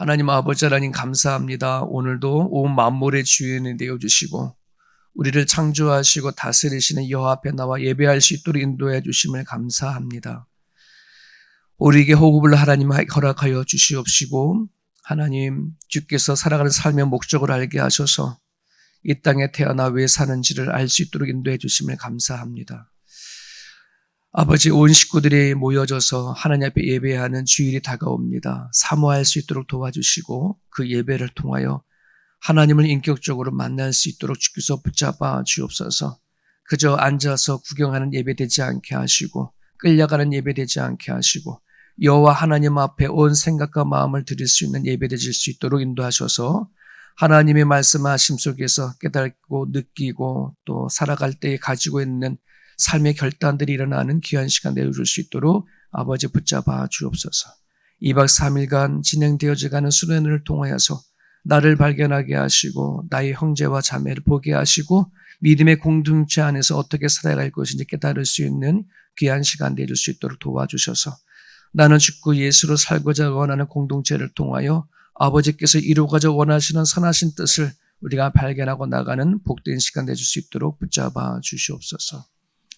하나님 아버지 하나님 감사합니다. 오늘도 온 만물의 주인이 되어주시고 우리를 창조하시고 다스리시는 여호와 앞에 나와 예배할 수 있도록 인도해 주심을 감사합니다. 우리에게 호흡을 하나님 허락하여 주시옵시고 하나님 주께서 살아가는 삶의 목적을 알게 하셔서 이 땅에 태어나 왜 사는지를 알 수 있도록 인도해 주심을 감사합니다. 아버지 온 식구들이 모여져서 하나님 앞에 예배하는 주일이 다가옵니다. 사모할 수 있도록 도와주시고 그 예배를 통하여 하나님을 인격적으로 만날 수 있도록 주께서 붙잡아 주옵소서. 그저 앉아서 구경하는 예배 되지 않게 하시고 끌려가는 예배 되지 않게 하시고 여호와 하나님 앞에 온 생각과 마음을 드릴 수 있는 예배 되실 수 있도록 인도하셔서 하나님의 말씀하심 속에서 깨닫고 느끼고 또 살아갈 때에 가지고 있는 삶의 결단들이 일어나는 귀한 시간 내어줄 수 있도록 아버지 붙잡아 주옵소서. 2박 3일간 진행되어져가는 수련을 통하여서 나를 발견하게 하시고 나의 형제와 자매를 보게 하시고 믿음의 공동체 안에서 어떻게 살아갈 것인지 깨달을 수 있는 귀한 시간 내줄 수 있도록 도와주셔서 나는 죽고 예수로 살고자 원하는 공동체를 통하여 아버지께서 이루고자 원하시는 선하신 뜻을 우리가 발견하고 나가는 복된 시간 내줄 수 있도록 붙잡아 주시옵소서.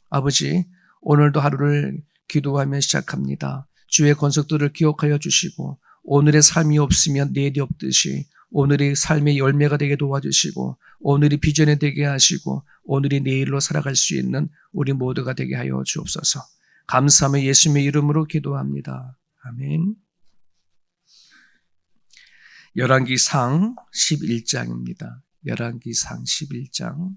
아버지, 오늘도 하루를 기도하며 시작합니다. 주의 권속들을 기억하여 주시고 오늘의 삶이 없으면 내일이 없듯이 오늘의 삶의 열매가 되게 도와주시고 오늘이 비전이 되게 하시고 오늘이 내일로 살아갈 수 있는 우리 모두가 되게 하여 주옵소서. 감사하며 예수님의 이름으로 기도합니다. 아멘. 열왕기상 11장입니다. 열왕기상 11장.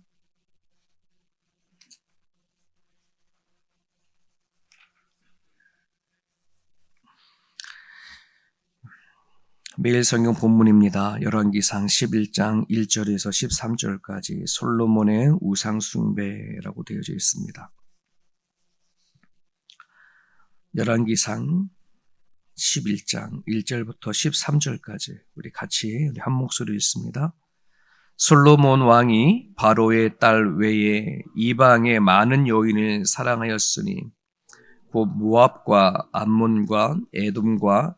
매일 성경 본문입니다. 열왕기상 11장 1절에서 13절까지 솔로몬의 우상 숭배라고 되어져 있습니다. 열왕기상 11장 1절부터 13절까지 우리 같이 한 목소리로 읽습니다. 솔로몬 왕이 바로의 딸 외에 이방의 많은 여인을 사랑하였으니 곧 모압과 암몬과 에돔과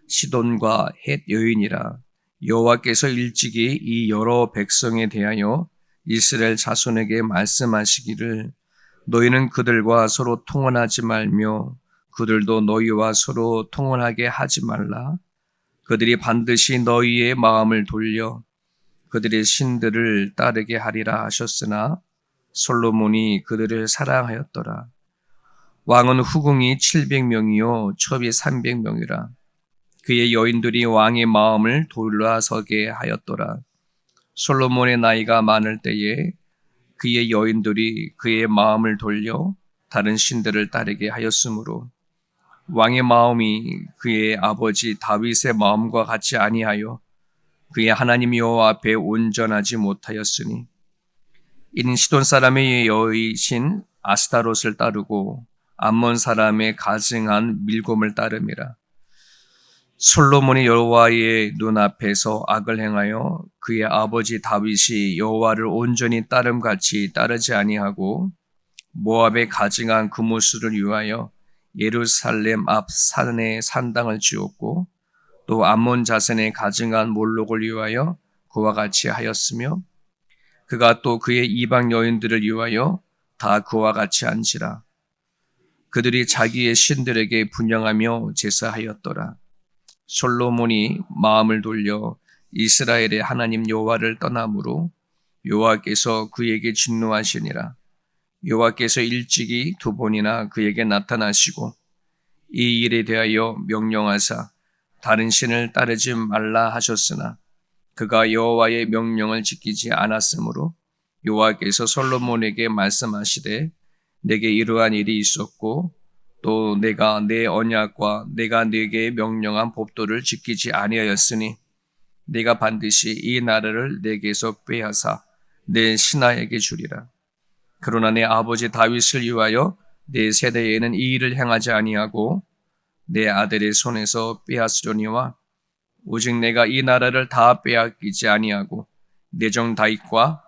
시돈과 헷 여인이라. 여호와께서 일찍이 이 여러 백성에 대하여 이스라엘 자손에게 말씀하시기를 너희는 그들과 서로 통혼하지 말며 그들도 너희와 서로 통혼하게 하지 말라. 그들이 반드시 너희의 마음을 돌려 그들의 신들을 따르게 하리라 하셨으나 솔로몬이 그들을 사랑하였더라. 왕은 후궁이 700명이요 첩이 300명이라. 그의 여인들이 왕의 마음을 돌아서게 하였더라. 솔로몬의 나이가 많을 때에 그의 여인들이 그의 마음을 돌려 다른 신들을 따르게 하였으므로 왕의 마음이 그의 아버지 다윗의 마음과 같이 아니하여 그의 하나님 여호와 앞에 온전하지 못하였으니 이는 시돈 사람의 여이신 아스타롯을 따르고 암몬 사람의 가증한 밀곰을 따름이라. 솔로몬이 여호와의 눈앞에서 악을 행하여 그의 아버지 다윗이 여호와를 온전히 따름같이 따르지 아니하고 모압의 가증한 그무스를 위하여 예루살렘 앞 산에 산당을 지었고 또 암몬 자손의 가증한 몰록을 위하여 그와 같이 하였으며 그가 또 그의 이방 여인들을 위하여 다 그와 같이 한지라. 그들이 자기의 신들에게 분향하며 제사하였더라. 솔로몬이 마음을 돌려 이스라엘의 하나님 여호와를 떠나므로 여호와께서 그에게 진노하시니라. 여호와께서 일찍이 2번이나 그에게 나타나시고 이 일에 대하여 명령하사 다른 신을 따르지 말라 하셨으나 그가 여호와의 명령을 지키지 않았으므로 여호와께서 솔로몬에게 말씀하시되 내게 이러한 일이 있었고 또 내가 내 언약과 내가 네게 명령한 법도를 지키지 아니하였으니 네가 반드시 이 나라를 내게서 빼앗아 내 신하에게 주리라. 그러나 내 아버지 다윗을 위하여 내 세대에는 이 일을 행하지 아니하고 내 아들의 손에서 빼앗으려니와 오직 내가 이 나라를 다 빼앗기지 아니하고 내 종 다윗과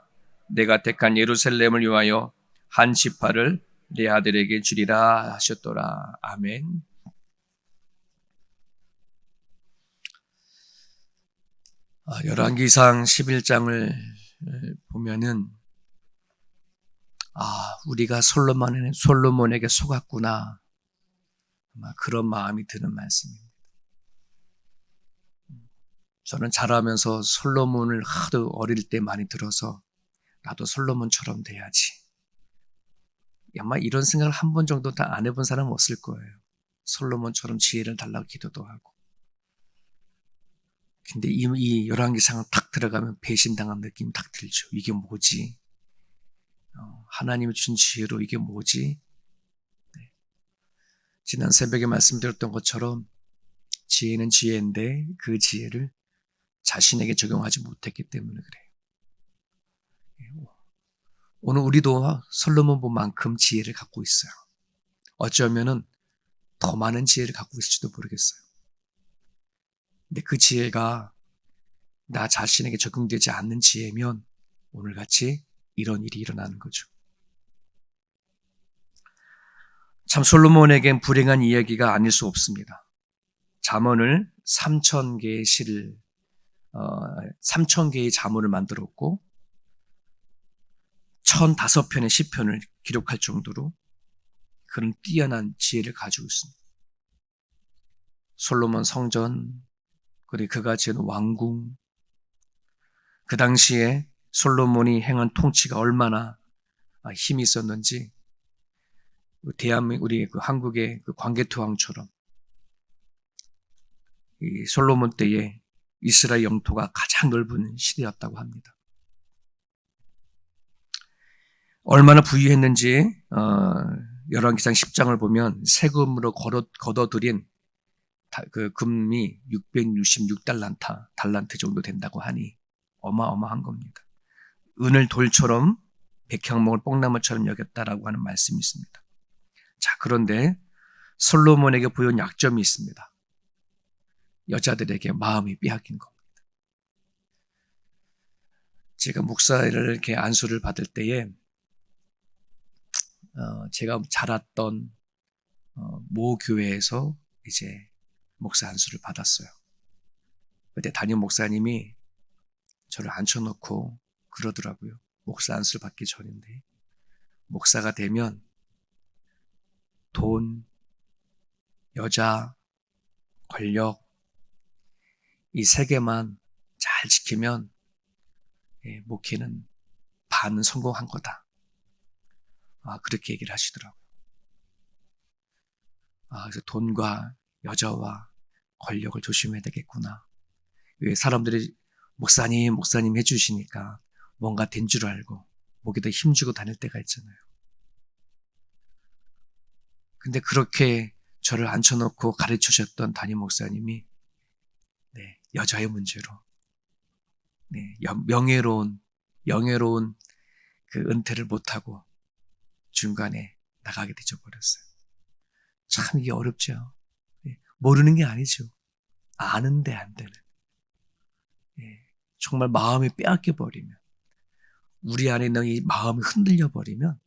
내가 택한 예루살렘을 위하여 한 지파를 내 아들에게 주리라 하셨더라. 아멘. 열왕기상 11장을 보면은 우리가 솔로몬에게 속았구나. 아마 그런 마음이 드는 말씀입니다. 저는 자라면서 솔로몬을 하도 어릴 때 많이 들어서 나도 솔로몬처럼 돼야지. 아마 이런 생각을 한 번 정도 다 안 해본 사람은 없을 거예요. 솔로몬처럼 지혜를 달라고 기도도 하고. 근데 이 열왕기상을 탁 들어가면 배신당한 느낌이 탁 들죠. 이게 뭐지? 하나님이 주신 지혜로 이게 뭐지? 네. 지난 새벽에 말씀드렸던 것처럼 지혜는 지혜인데 그 지혜를 자신에게 적용하지 못했기 때문에 그래요. 오늘 우리도 솔로몬만큼 지혜를 갖고 있어요. 어쩌면은 더 많은 지혜를 갖고 있을지도 모르겠어요. 근데 그 지혜가 나 자신에게 적용되지 않는 지혜면 오늘같이 이런 일이 일어나는 거죠. 참 솔로몬에겐 불행한 이야기가 아닐 수 없습니다. 잠언을 3,000개의 시를 3,000개의 잠언을 만들었고 1,005편의 시편을 기록할 정도로 그런 뛰어난 지혜를 가지고 있습니다. 솔로몬 성전, 그리고 그가 지은 왕궁, 그 당시에 솔로몬이 행한 통치가 얼마나 힘이 있었는지 대한민국 우리 한국의 광개토왕처럼 이 솔로몬 때에 이스라엘 영토가 가장 넓은 시대였다고 합니다. 얼마나 부유했는지 열왕기상 10장을 보면 세금으로 걷어들인 그 금이 666달란트 정도 된다고 하니 어마어마한 겁니다. 은을 돌처럼 백향목을 뽕나무처럼 여겼다라고 하는 말씀이 있습니다. 자, 그런데 솔로몬에게 보여온 약점이 있습니다. 여자들에게 마음이 빼앗긴 겁니다. 제가 목사를 이렇게 안수를 받을 때에 제가 자랐던 모 교회에서 이제 목사 안수를 받았어요. 그때 담임 목사님이 저를 앉혀놓고 그러더라고요. 목사 안수를 받기 전인데 목사가 되면 돈, 여자, 권력 이 세 개만 잘 지키면 목회는 반은 성공한 거다. 그렇게 얘기를 하시더라고요. 그래서 돈과 여자와 권력을 조심해야 되겠구나. 왜 사람들이 목사님 해주시니까 뭔가 된 줄 알고 목에다 힘주고 다닐 때가 있잖아요. 근데 그렇게 저를 앉혀놓고 가르쳐주셨던 담임 목사님이 여자의 문제로 영예로운 그 은퇴를 못하고 중간에 나가게 되어버렸어요. 참 이게 어렵죠. 모르는 게 아니죠. 아는데 안 되는. 정말 마음이 빼앗겨버리면 우리 안에 있는 이 마음이 흔들려버리면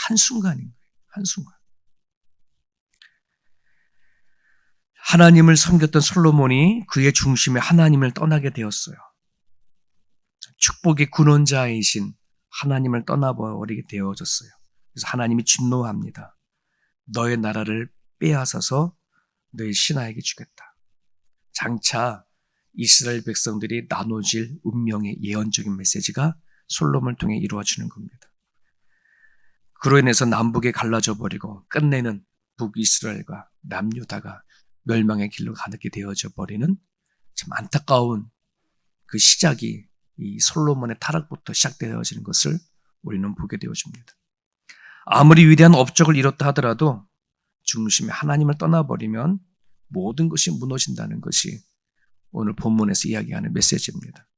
한순간인 거예요. 한순간. 하나님을 섬겼던 솔로몬이 그의 중심에 하나님을 떠나게 되었어요. 축복의 근원자이신 하나님을 떠나버리게 되어졌어요. 그래서 하나님이 진노합니다. 너의 나라를 빼앗아서 너의 신하에게 주겠다. 장차 이스라엘 백성들이 나눠질 운명의 예언적인 메시지가 솔로몬을 통해 이루어지는 겁니다. 그로 인해서 남북에 갈라져 버리고 끝내는 북이스라엘과 남유다가 멸망의 길로 가게 되어져 버리는 참 안타까운 그 시작이 이 솔로몬의 타락부터 시작되어지는 것을 우리는 보게 되어집니다. 아무리 위대한 업적을 이뤘다 하더라도 중심에 하나님을 떠나버리면 모든 것이 무너진다는 것이 오늘 본문에서 이야기하는 메시지입니다.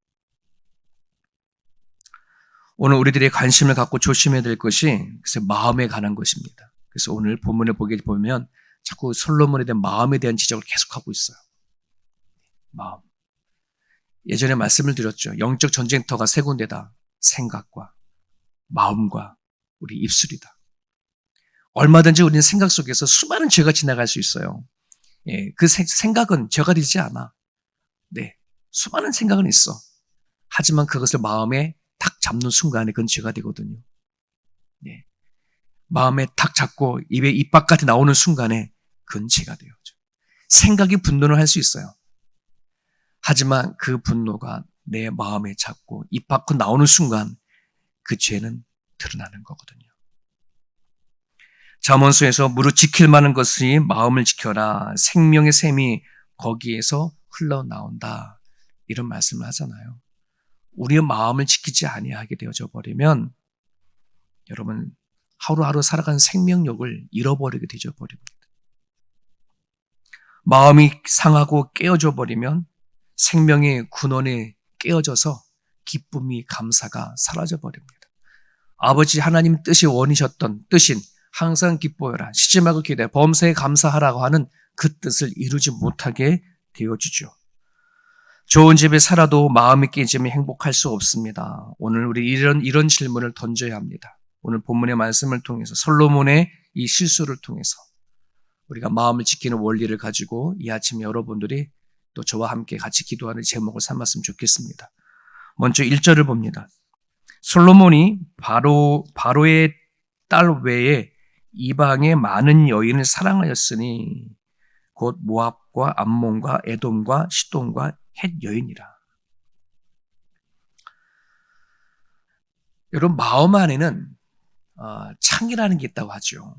오늘 우리들의 관심을 갖고 조심해야 될 것이 그래서 마음에 관한 것입니다. 그래서 오늘 본문을 보게 보면 자꾸 솔로몬에 대한 마음에 대한 지적을 계속하고 있어요. 마음. 예전에 말씀을 드렸죠. 영적 전쟁터가 세 군데다. 생각과 마음과 우리 입술이다. 얼마든지 우리는 생각 속에서 수많은 죄가 지나갈 수 있어요. 그 생각은 죄가 되지 않아. 수많은 생각은 있어. 하지만 그것을 마음에 탁 잡는 순간에 그건 죄가 되거든요. 네. 마음에 탁 잡고 입에 입 바깥에 나오는 순간에 그건 죄가 돼요. 생각이 분노를 할 수 있어요. 하지만 그 분노가 내 마음에 잡고 입 밖으로 나오는 순간 그 죄는 드러나는 거거든요. 잠언서에서 무릇 지킬 만한 것이 마음을 지켜라. 생명의 샘이 거기에서 흘러나온다. 이런 말씀을 하잖아요. 우리의 마음을 지키지 아니하게 되어져 버리면 여러분 하루하루 살아가는 생명력을 잃어버리게 되어져 버립니다. 마음이 상하고 깨어져 버리면 생명의 근원이 깨어져서 기쁨이 감사가 사라져 버립니다. 아버지 하나님 뜻이 원이셨던 뜻인 항상 기뻐해라, 쉬지 말고 기도해, 범사에 감사하라고 하는 그 뜻을 이루지 못하게 되어주죠. 좋은 집에 살아도 마음이 깨지면 행복할 수 없습니다. 오늘 우리 이런 질문을 던져야 합니다. 오늘 본문의 말씀을 통해서 솔로몬의 이 실수를 통해서 우리가 마음을 지키는 원리를 가지고 이 아침에 여러분들이 또 저와 함께 같이 기도하는 제목을 삼았으면 좋겠습니다. 먼저 1절을 봅니다. 솔로몬이 바로의 딸 외에 이방의 많은 여인을 사랑하였으니 곧 모압과 암몬과 에돔과 시돈과 헷 여인이라. 여러분 마음 안에는 창이라는 게 있다고 하죠.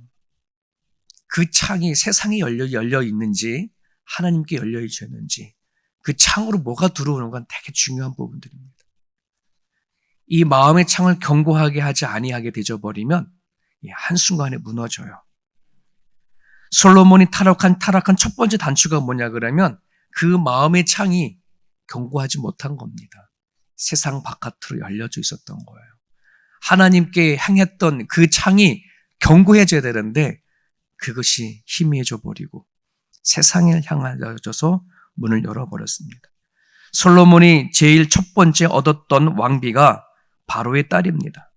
그 창이 세상에 열려 있는지 하나님께 열려 있는지 그 창으로 뭐가 들어오는 건 되게 중요한 부분들입니다. 이 마음의 창을 견고하게 하지 아니하게 되어버리면 한순간에 무너져요. 솔로몬이 타락한 첫 번째 단추가 뭐냐 그러면 그 마음의 창이 견고하지 못한 겁니다. 세상 바깥으로 열려져 있었던 거예요. 하나님께 향했던 그 창이 견고해져야 되는데 그것이 희미해져 버리고 세상을 향하여져서 문을 열어버렸습니다. 솔로몬이 제일 첫 번째 얻었던 왕비가 바로의 딸입니다.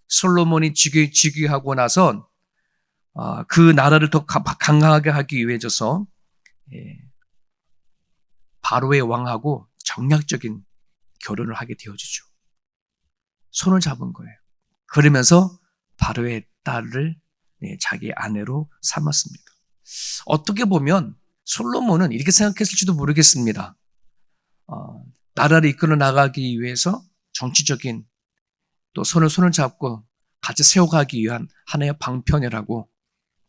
솔로몬이 즉위하고 나선 그 나라를 더 강하게 하기 위해서 바로의 왕하고 정략적인 결혼을 하게 되어지죠. 손을 잡은 거예요. 그러면서 바로의 딸을 자기 아내로 삼았습니다. 어떻게 보면 솔로몬은 이렇게 생각했을지도 모르겠습니다. 나라를 이끌어 나가기 위해서 정치적인 또 손을 잡고 같이 세워가기 위한 하나의 방편이라고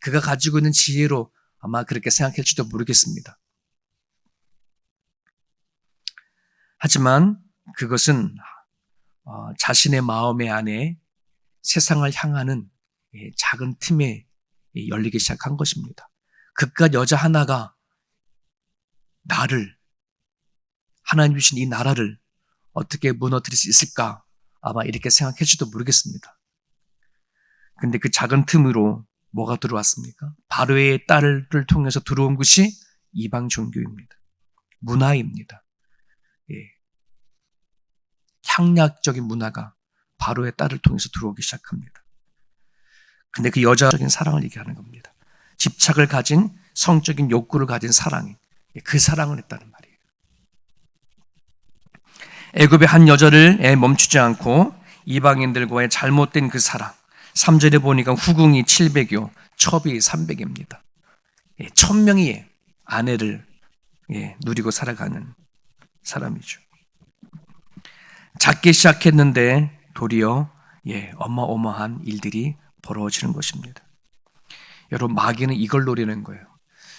그가 가지고 있는 지혜로 아마 그렇게 생각할지도 모르겠습니다. 하지만 그것은 자신의 마음의 안에 세상을 향하는 작은 틈에 열리기 시작한 것입니다. 그깟 여자 하나가 하나님 주신 이 나라를 어떻게 무너뜨릴 수 있을까? 아마 이렇게 생각할지도 모르겠습니다. 근데 그 작은 틈으로 뭐가 들어왔습니까? 바로의 딸을 통해서 들어온 것이 이방 종교입니다. 문화입니다. 향락적인 문화가 바로의 딸을 통해서 들어오기 시작합니다. 근데 그 여자적인 사랑을 얘기하는 겁니다. 집착을 가진 성적인 욕구를 가진 사랑이 그 사랑을 했다는 말이에요. 애굽의 한 여자를 멈추지 않고 이방인들과의 잘못된 그 사랑. 3절에 보니까 후궁이 700여, 첩이 300입니다. 1000명의 아내를 누리고 살아가는 사람이죠. 작게 시작했는데 도리어 어마어마한 일들이 벌어지는 것입니다. 여러분 마귀는 이걸 노리는 거예요.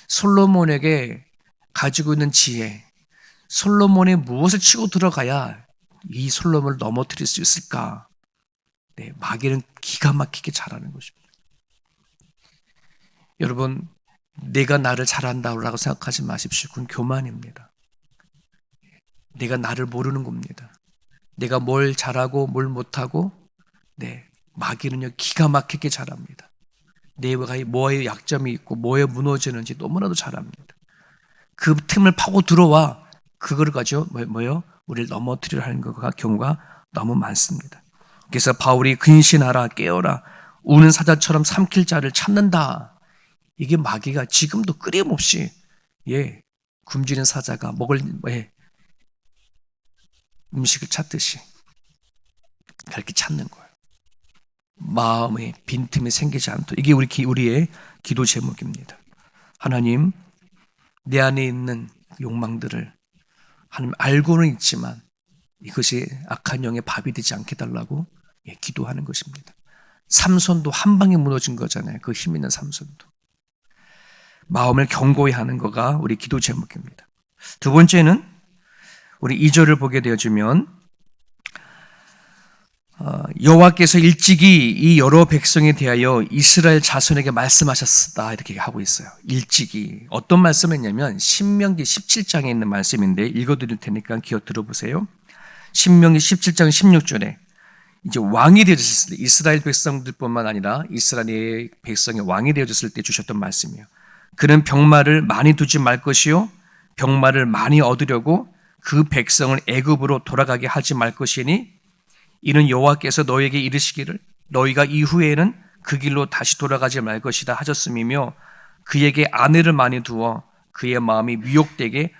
솔로몬에게 가지고 있는 지혜, 솔로몬이 무엇을 치고 들어가야 이 솔로몬을 넘어뜨릴 수 있을까? 마귀는 기가 막히게 잘하는 것입니다. 여러분 내가 나를 잘한다고 생각하지 마십시오. 그건 교만입니다. 내가 나를 모르는 겁니다. 내가 뭘 잘하고 뭘 못하고 마귀는요 기가 막히게 잘합니다. 내가 뭐에 약점이 있고 뭐에 무너지는지 너무나도 잘합니다. 그 틈을 파고 들어와 그거를 가지고 우리를 넘어뜨리려 하는 경우가 너무 많습니다. 그래서 바울이 근신하라 깨어라 우는 사자처럼 삼킬 자를 찾는다. 이게 마귀가 지금도 끊임없이 굶주린 사자가 음식을 찾듯이 그렇게 찾는 거예요. 마음에 빈틈이 생기지 않도록. 이게 우리의 기도 제목입니다. 하나님, 내 안에 있는 욕망들을 하나님 알고는 있지만 이것이 악한 영의 밥이 되지 않게 달라고 기도하는 것입니다. 삼손도 한 방에 무너진 거잖아요. 그 힘 있는 삼손도. 마음을 견고히 하는 거가 우리 기도 제목입니다. 두 번째는 우리 2절을 보게 되어지면 여호와께서 일찍이 이 여러 백성에 대하여 이스라엘 자손에게 말씀하셨다 이렇게 하고 있어요. 일찍이 어떤 말씀을 했냐면 신명기 17장에 있는 말씀인데 읽어드릴 테니까 기억 들어보세요. 신명기 17장 16절에 이제 왕이 되어졌을 때 이스라엘 백성들뿐만 아니라 이스라엘 백성의 왕이 되어졌을 때 주셨던 말씀이에요. 그는 병마를 많이 두지 말 것이요 병마를 많이 얻으려고 그 백성을 애굽으로 돌아가게 하지 말 것이니 이는 여호와께서 너에게 이르시기를 너희가 이후에는 그 길로 다시 돌아가지 말 것이다 하셨음이며 그에게 아내를 많이 두어 그의 마음이 미혹되게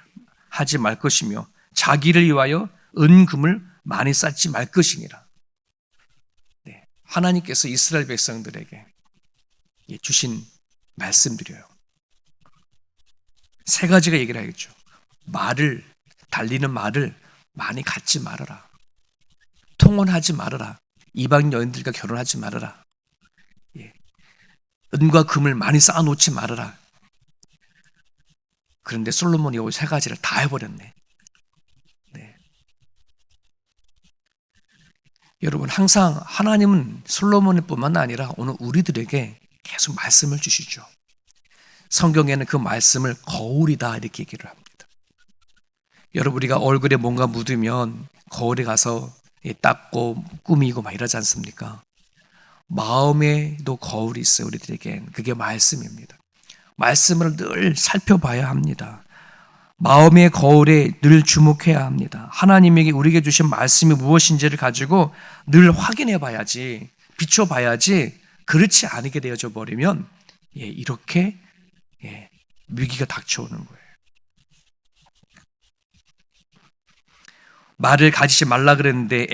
하지 말 것이며 자기를 위하여 은금을 많이 쌓지 말 것이니라. 네, 하나님께서 이스라엘 백성들에게 주신 말씀드려요. 세 가지가 얘기를 하겠죠. 달리는 말을 많이 갖지 말아라. 통혼하지 말아라. 이방 여인들과 결혼하지 말아라. 은과 금을 많이 쌓아놓지 말아라. 그런데 솔로몬이 이 세 가지를 다 해버렸네. 네. 여러분 항상 하나님은 솔로몬일 뿐만 아니라 오늘 우리들에게 계속 말씀을 주시죠. 성경에는 그 말씀을 거울이다 이렇게 얘기를 합니다. 여러분 우리가 얼굴에 뭔가 묻으면 거울에 가서 닦고 꾸미고 막 이러지 않습니까? 마음에도 거울이 있어요. 우리들에겐 그게 말씀입니다. 말씀을 늘 살펴봐야 합니다. 마음의 거울에 늘 주목해야 합니다. 하나님에게 우리에게 주신 말씀이 무엇인지를 가지고 늘 확인해 봐야지, 비춰봐야지. 그렇지 않게 되어져 버리면 이렇게 위기가 닥쳐오는 거예요. 말을 가지지 말라 그랬는데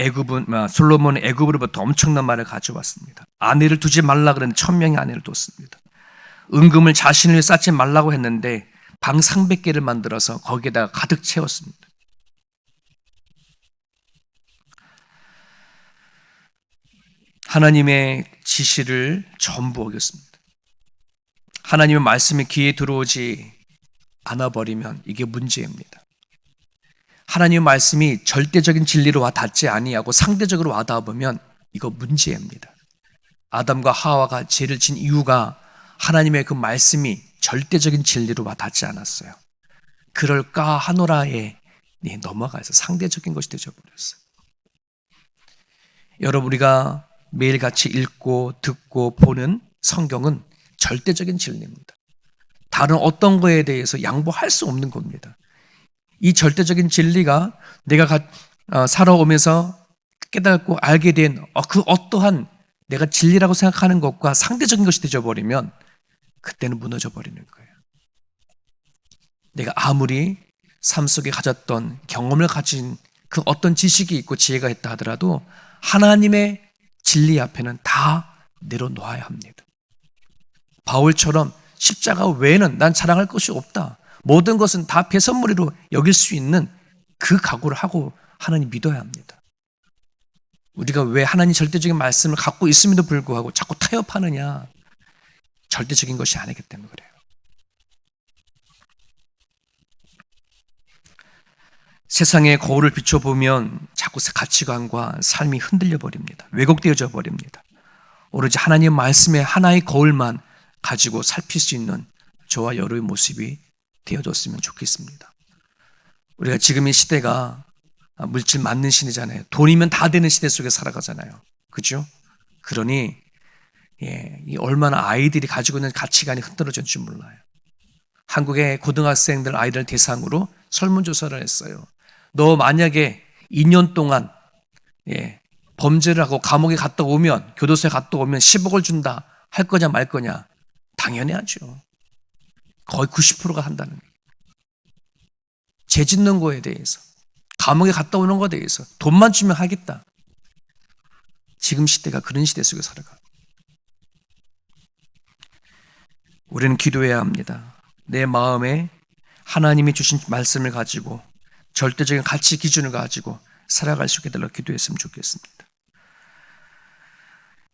솔로몬은 애굽으로부터 엄청난 말을 가져왔습니다. 아내를 두지 말라 그랬는데 1000명의 아내를 뒀습니다. 은금을 자신을 위해 쌓지 말라고 했는데 방 300개를 만들어서 거기에다가 가득 채웠습니다. 하나님의 지시를 전부 어겼습니다. 하나님의 말씀이 귀에 들어오지 않아 버리면 이게 문제입니다. 하나님의 말씀이 절대적인 진리로 와 닿지 아니하고 상대적으로 와 닿으면 이거 문제입니다. 아담과 하와가 죄를 진 이유가 하나님의 그 말씀이 절대적인 진리로 와 닿지 않았어요. 그럴까 하노라에 넘어가서 상대적인 것이 되어버렸어요. 여러분 우리가 매일같이 읽고 듣고 보는 성경은 절대적인 진리입니다. 다른 어떤 거에 대해서 양보할 수 없는 겁니다. 이 절대적인 진리가 내가 살아오면서 깨닫고 알게 된 그 어떠한 내가 진리라고 생각하는 것과 상대적인 것이 되어버리면 그때는 무너져 버리는 거예요. 내가 아무리 삶 속에 가졌던 경험을 가진 그 어떤 지식이 있고 지혜가 있다 하더라도 하나님의 진리 앞에는 다 내려놓아야 합니다. 바울처럼 십자가 외에는 난 자랑할 것이 없다. 모든 것은 다 배선물이로 여길 수 있는 그 각오를 하고 하나님 믿어야 합니다. 우리가 왜 하나님 절대적인 말씀을 갖고 있음에도 불구하고 자꾸 타협하느냐? 절대적인 것이 아니기 때문에 그래요. 세상의 거울을 비춰보면 자꾸 가치관과 삶이 흔들려 버립니다. 왜곡되어져 버립니다. 오로지 하나님 말씀의 하나의 거울만 가지고 살필 수 있는 저와 여러분의 모습이 되어줬으면 좋겠습니다. 우리가 지금 이 시대가 물질 많는 시대잖아요. 돈이면 다 되는 시대 속에 살아가잖아요. 그렇죠? 그러니 이 얼마나 아이들이 가지고 있는 가치관이 흔들어졌는지 몰라요. 한국의 고등학생들 아이들 대상으로 설문조사를 했어요. 너 만약에 2년 동안 범죄를 하고 감옥에 갔다 오면 교도소에 갔다 오면 10억을 준다 할 거냐 말 거냐? 당연히 하죠. 거의 90%가 한다는 거예요. 죄 짓는 거에 대해서 감옥에 갔다 오는 것에 대해서 돈만 주면 하겠다. 지금 시대가 그런 시대 속에 살아가. 우리는 기도해야 합니다. 내 마음에 하나님이 주신 말씀을 가지고 절대적인 가치 기준을 가지고 살아갈 수 있게 달라고 기도했으면 좋겠습니다.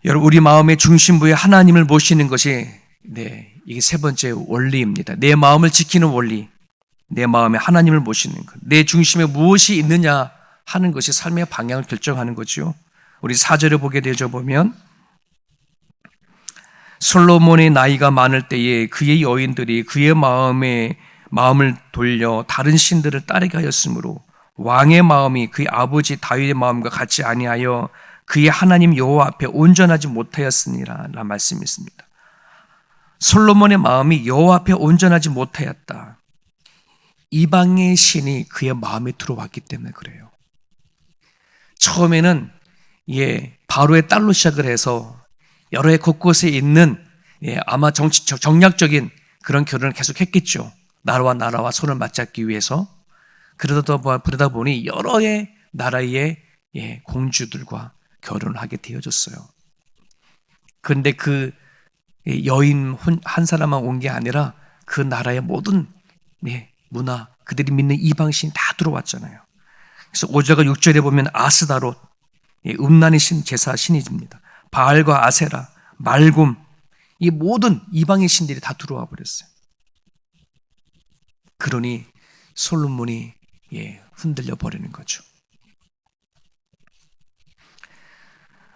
여러분, 우리 마음의 중심부에 하나님을 모시는 것이 이게 세 번째 원리입니다. 내 마음을 지키는 원리, 내 마음에 하나님을 모시는 것, 내 중심에 무엇이 있느냐 하는 것이 삶의 방향을 결정하는 거죠. 우리 4절을 보게 되죠. 보면 솔로몬의 나이가 많을 때에 그의 여인들이 그의 마음을 돌려 다른 신들을 따르게 하였으므로 왕의 마음이 그의 아버지 다윗의 마음과 같이 아니하여 그의 하나님 여호와 앞에 온전하지 못하였으니라 라는 말씀이 있습니다. 솔로몬의 마음이 여호와 앞에 온전하지 못하였다. 이방의 신이 그의 마음에 들어왔기 때문에 그래요. 처음에는 바로의 딸로 시작을 해서 여러 해 곳곳에 있는 아마 정략적인 그런 결혼을 계속 했겠죠. 나라와 손을 맞잡기 위해서. 그러다 보니 여러 해 나라의 공주들과 결혼을 하게 되어졌어요. 그런데 그 여인 한 사람만 온 게 아니라 그 나라의 모든 문화, 그들이 믿는 이방신이 다 들어왔잖아요. 그래서 5절과 6절에 보면 아스다롯, 음란의 신, 제사 신이집니다. 바알과 아세라, 말굼, 이 모든 이방의 신들이 다 들어와 버렸어요. 그러니 솔로몬이 흔들려 버리는 거죠.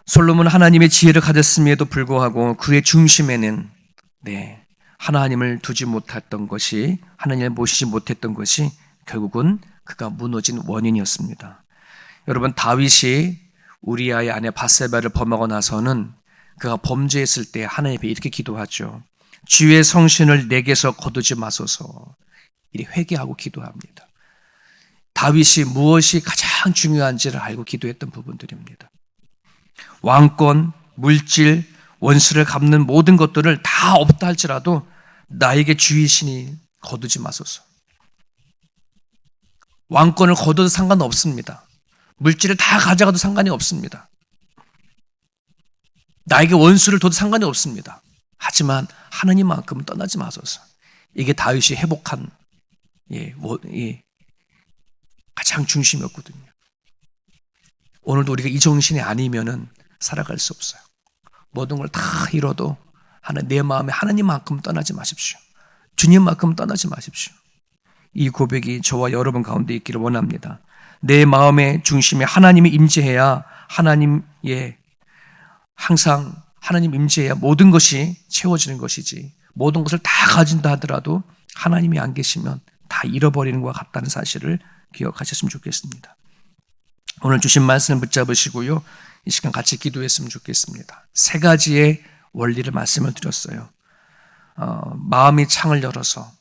솔로몬은 하나님의 지혜를 가졌음에도 불구하고 그의 중심에는 하나님을 두지 못했던 것이, 하나님을 모시지 못했던 것이 결국은 그가 무너진 원인이었습니다. 여러분, 다윗이 우리아의 아내 밧세바를 범하고 나서는 그가 범죄했을 때 하나님께 이렇게 기도하죠. 주의 성신을 내게서 거두지 마소서. 이렇게 회개하고 기도합니다. 다윗이 무엇이 가장 중요한지를 알고 기도했던 부분들입니다. 왕권, 물질, 원수를 갚는 모든 것들을 다 없다 할지라도 나에게 주의 신이 거두지 마소서. 왕권을 거둬도 상관없습니다. 물질을 다 가져가도 상관이 없습니다. 나에게 원수를 둬도 상관이 없습니다. 하지만 하나님만큼은 떠나지 마소서. 이게 다윗이 회복한 가장 중심이었거든요. 오늘도 우리가 이 정신이 아니면은 살아갈 수 없어요. 모든 걸 다 잃어도 내 마음에 하나님만큼 떠나지 마십시오. 주님만큼 떠나지 마십시오. 이 고백이 저와 여러분 가운데 있기를 원합니다. 내 마음의 중심에 하나님이 임재해야 항상 하나님 임재해야 모든 것이 채워지는 것이지, 모든 것을 다 가진다 하더라도 하나님이 안 계시면 다 잃어버리는 것과 같다는 사실을 기억하셨으면 좋겠습니다. 오늘 주신 말씀을 붙잡으시고요, 이 시간 같이 기도했으면 좋겠습니다. 세 가지의 원리를 말씀을 드렸어요. 마음의 창을 열어서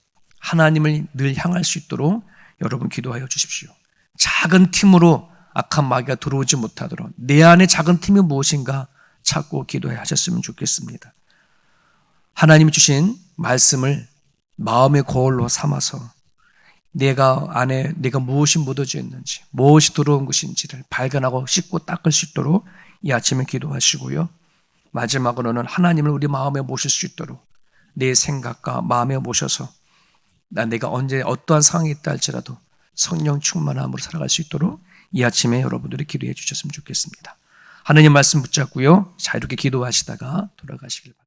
하나님을 늘 향할 수 있도록 여러분 기도하여 주십시오. 작은 틈으로 악한 마귀가 들어오지 못하도록 내 안에 작은 틈이 무엇인가 찾고 기도해 하셨으면 좋겠습니다. 하나님이 주신 말씀을 마음의 거울로 삼아서 내가 무엇이 묻어져 있는지, 무엇이 들어온 것인지를 발견하고 씻고 닦을 수 있도록 이 아침에 기도하시고요. 마지막으로는 하나님을 우리 마음에 모실 수 있도록 내 생각과 마음에 모셔서 내가 언제 어떠한 상황이 있다 할지라도 성령 충만함으로 살아갈 수 있도록 이 아침에 여러분들이 기도해 주셨으면 좋겠습니다. 하나님 말씀 붙잡고요, 자유롭게 기도하시다가 돌아가시길 바랍니다.